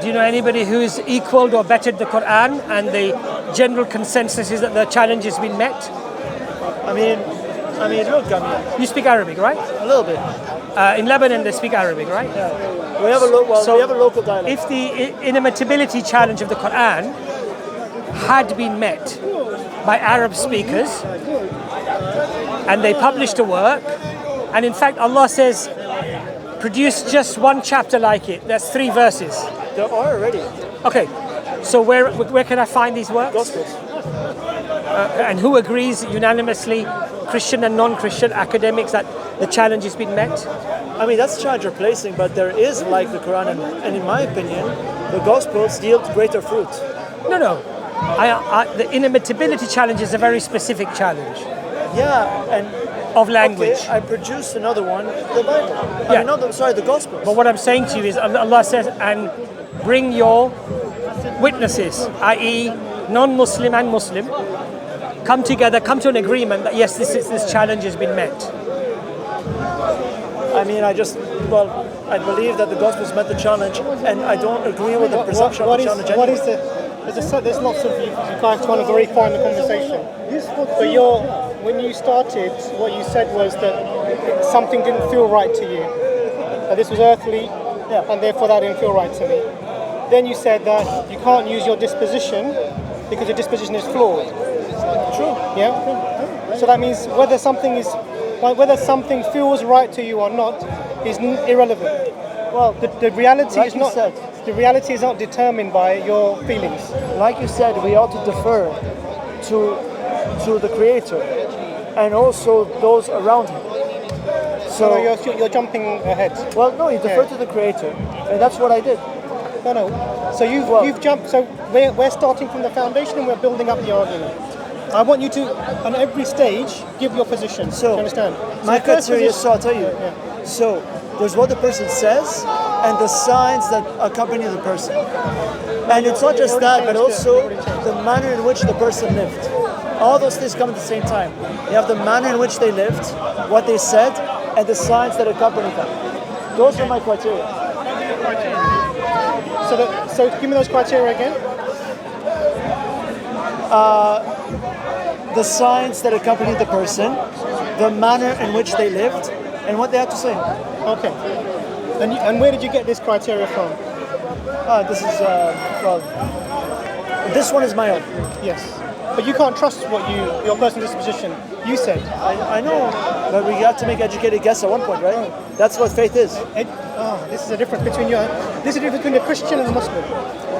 Do you know anybody who's equaled or bettered the Quran and the general consensus is that the challenge has been met? I mean, look, You speak Arabic, right? a little bit. In Lebanon, they speak Arabic, right? Yeah. We have a local dialect. If the inimitability challenge of the Quran had been met by Arab speakers and they published a work, and in fact Allah says, produce just one chapter like it, that's 3 verses. There are already. Okay, so where can I find these works? Gospels. And who agrees unanimously, Christian and non-Christian academics, that the challenge has been met? I mean, that's challenge you're placing, but there is, like the Quran, and in my opinion, the Gospels yield greater fruit. No. The inimitability challenge is a very specific challenge. Yeah, and of language. Okay, I produced another one, the Bible. Yeah. The Gospels. But what I'm saying to you is Allah says, and bring your witnesses, i.e. non-Muslim and Muslim, come together, come to an agreement that yes, this challenge has been met. I mean, I believe that the Gospels met the challenge, and I don't agree with the perception of the challenge. What is there's lots of you guys trying to verify the conversation. But when you started, what you said was that something didn't feel right to you. That this was earthly, and therefore that didn't feel right to me. Then you said that you can't use your disposition because your disposition is flawed. True. Yeah. So that means whether something feels right to you or not is irrelevant. Well, the reality like is not. The reality is not determined by your feelings. Like you said, we ought to defer to the Creator and also those around Him. So you're jumping ahead. Well, no, you defer to the Creator, and that's what I did. No. So you've jumped. So we're starting from the foundation and we're building up the argument. I want you to, on every stage, give your position. So, you understand? My criteria, so I'll tell you. Yeah. So there's what the person says and the signs that accompany the person. And it's not just that, but also the manner in which the person lived. All those things come at the same time. You have the manner in which they lived, what they said, and the signs that accompany them. Those are my criteria. So give me those criteria again. The signs that accompany the person, the manner in which they lived, and what they had to say. Okay. And where did you get this criteria from? This one is my own. Yes. But you can't trust your personal disposition. You said. I know, but we have to make educated guesses at one point, right? That's what faith is. This is a difference between the Christian and the Muslim.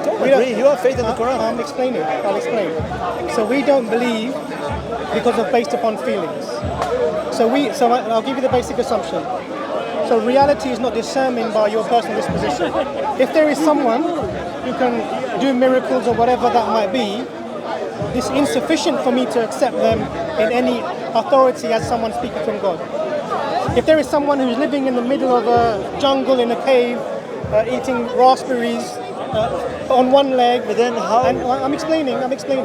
Don't agree. You have faith in the Quran. I'll explain. So we don't believe because of based upon feelings. So I'll give you the basic assumption. So reality is not determined by your personal disposition. If there is someone who can do miracles or whatever that might be, it's insufficient for me to accept them in any authority as someone speaking from God. If there is someone who's living in the middle of a jungle in a cave, eating raspberries on one leg, but then how? And I'm explaining. Let me explain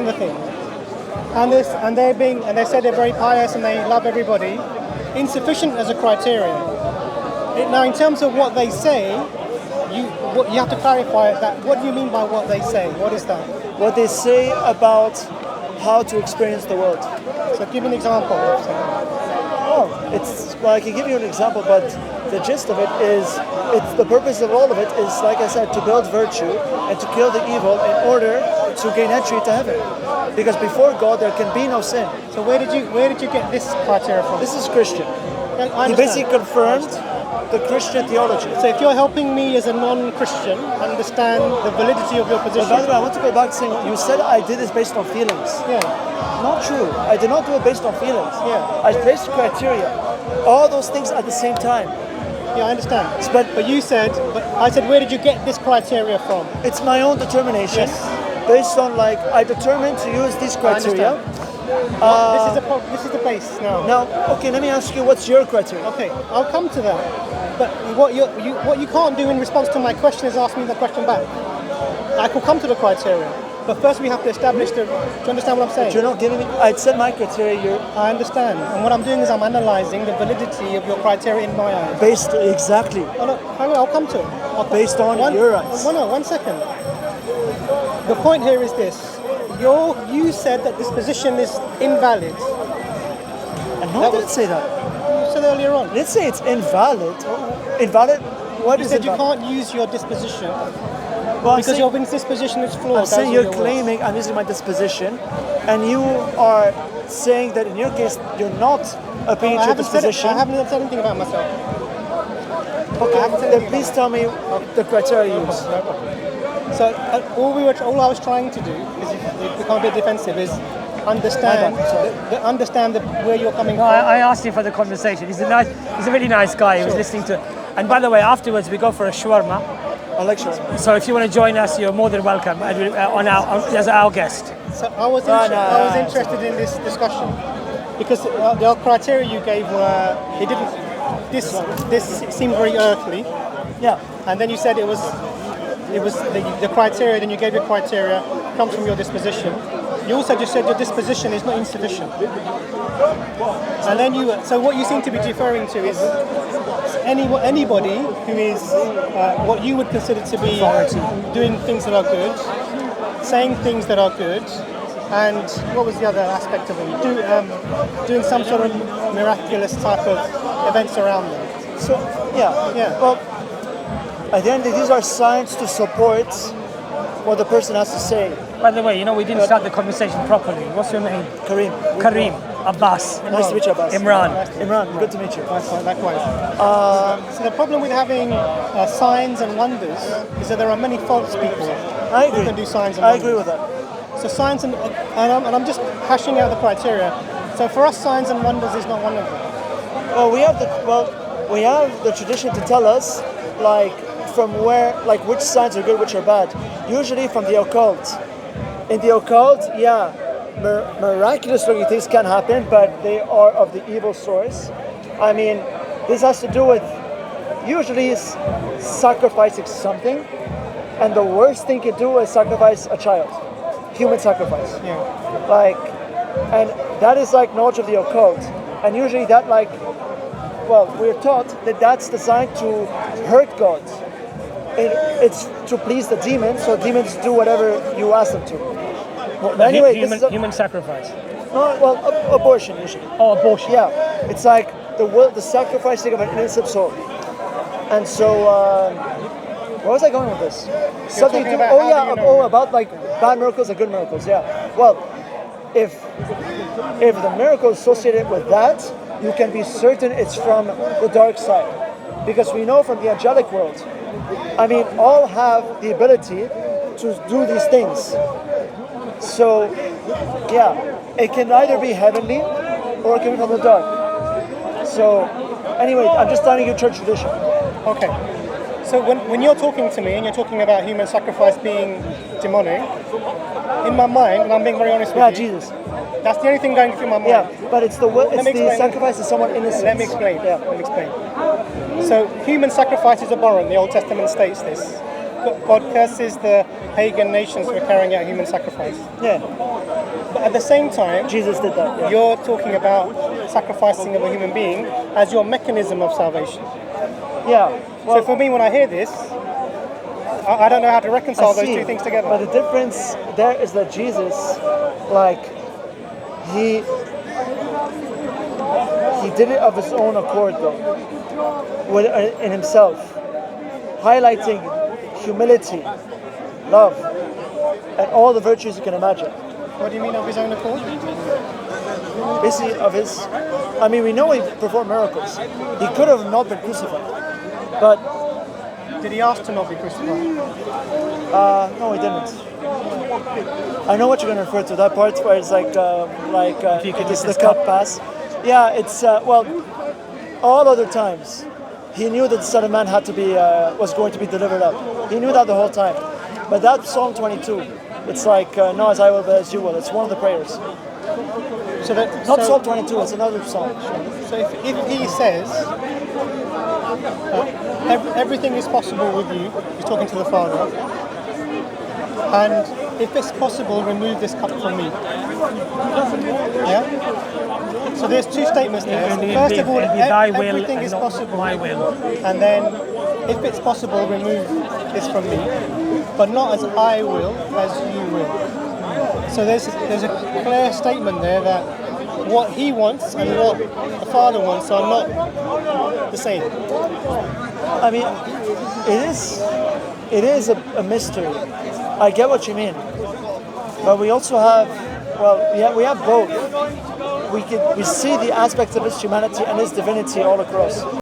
the thing. And they say they're very pious and they love everybody. Insufficient as a criteria. Now, in terms of what they say, you have to clarify that. What do you mean by what they say? What is that? What they say about how to experience the world. So give an example. I can give you an example, but the gist of it is, the purpose of all of it is, like I said, to build virtue and to kill the evil in order to gain entry to heaven. Because before God there can be no sin. So where did you get this criteria from? This is Christian. He basically confirmed the Christian theology. So if you're helping me as a non-Christian understand the validity of your position. But by the way, I want to go back to saying, you said I did this based on feelings. Yeah. Not true. I did not do it based on feelings. Yeah. I placed criteria. All those things at the same time. Yeah, I understand. But I said, where did you get this criteria from? It's my own determination. Yes. Based on I determined to use these criteria. This is the base now. Now, okay, let me ask you, what's your criteria? Okay, I'll come to that. But what you can't do in response to my question is ask me the question back. I could come to the criteria. But first we have to establish the... Do you understand what I'm saying? You're not giving me. I said my criteria. I understand. And what I'm doing is I'm analysing the validity of your criteria in my eyes. Based exactly. Oh, no, hang on, I'll come to it. Based on your eyes. One second. The point here is this. You said that this position is invalid. No, I didn't say that. You said earlier on. Let's say it's invalid. Invalid? What You is said you invalid? can't use your disposition Well, because your disposition is flawed. I'm saying Those are you're your claiming I'm using my disposition, and you are saying that in your case you're not appealing to your disposition. I haven't said anything about myself. Okay, then please tell me the criteria you use. No problem. So all I was trying to do is become a bit defensive is understand where you're coming No, from. I asked him for the conversation. He's a really nice guy. He was listening to. And by the way, afterwards we go for a shawarma. I like shawarma. So if you want to join us, you're more than welcome as our guest. So I was interested in this discussion because the criteria you gave were it didn't. This seemed very earthly. Yeah. And then you said it was the criteria. Then you gave your criteria comes from your disposition. You also just said your disposition is not insufficient. And then so what you seem to be deferring to is anybody who is what you would consider to be doing things that are good, saying things that are good, and what was the other aspect of it? Doing some sort of miraculous type of events around them. So yeah. Well, at the end, these are signs to support what the person has to say. By the way, we didn't start the conversation properly. What's your name? Kareem. Abbas. Nice to meet you, Abbas. Imran. Good to meet you. Likewise. So the problem with having signs and wonders is that there are many false people who can do signs and wonders. I agree with that. So signs and I'm just hashing out the criteria. So for us, signs and wonders is not one of them. Well, we have the tradition to tell us, which signs are good, which are bad. Usually from the occult. In the occult, miraculous looking things can happen, but they are of the evil source. I mean, this has to do with usually sacrificing something, and the worst thing you do is sacrifice a child. Human sacrifice. Yeah. And that is knowledge of the occult. And usually that we're taught that that's designed to hurt God. It's to please the demons, so demons do whatever you ask them to. Well, anyway, human sacrifice. No, abortion usually. Oh, abortion. Yeah, it's like the sacrificing of an innocent soul. And so, where was I going with this? Something to about bad miracles and good miracles. Yeah. Well, if the miracle is associated with that, you can be certain it's from the dark side, because we know from the angelic world. I mean, all have the ability to do these things. So, yeah, it can either be heavenly or it can be from the dark. So, anyway, I'm just telling you church tradition. Okay. So when you're talking to me and you're talking about human sacrifice being demonic, in my mind, and I'm being very honest with you. Yeah, Jesus. That's the only thing going through my mind. Yeah, but it's the sacrifice of someone innocent. Let me explain. Yeah. Let me explain. So human sacrifices are abhorrent. The Old Testament states this. God curses the pagan nations for carrying out human sacrifice. Yeah. But at the same time, Jesus did that. Yeah. You're talking about sacrificing of a human being as your mechanism of salvation. Yeah. Well, so for me, when I hear this, I don't know how to reconcile those two things together. But the difference there is that Jesus, he did it of his own accord, though, in himself, highlighting humility, love, and all the virtues you can imagine. What do you mean of his own accord? Basically, we know he performed miracles. He could have not been crucified, but did he ask to not be crucified? No, he didn't. I know what you're going to refer to. That part where it's if you could just the cup pass. Yeah, it's all other times. He knew that the Son of Man was going to be delivered up. He knew that the whole time. But that Psalm 22, it's not as I will, but as you will. It's one of the prayers. Psalm 22, it's another psalm. So if he says everything is possible with you, he's talking to the Father, and if it's possible, remove this cup from me. Yeah? So there's two statements there. So first of all, everything is possible. My will. And then, if it's possible, remove this from me. But not as I will, as you will. So there's a clear statement there that what he wants and what the Father wants are not the same. I mean, it is a mystery. I get what you mean, but we also have, we have both. We see the aspects of his humanity and his divinity all across.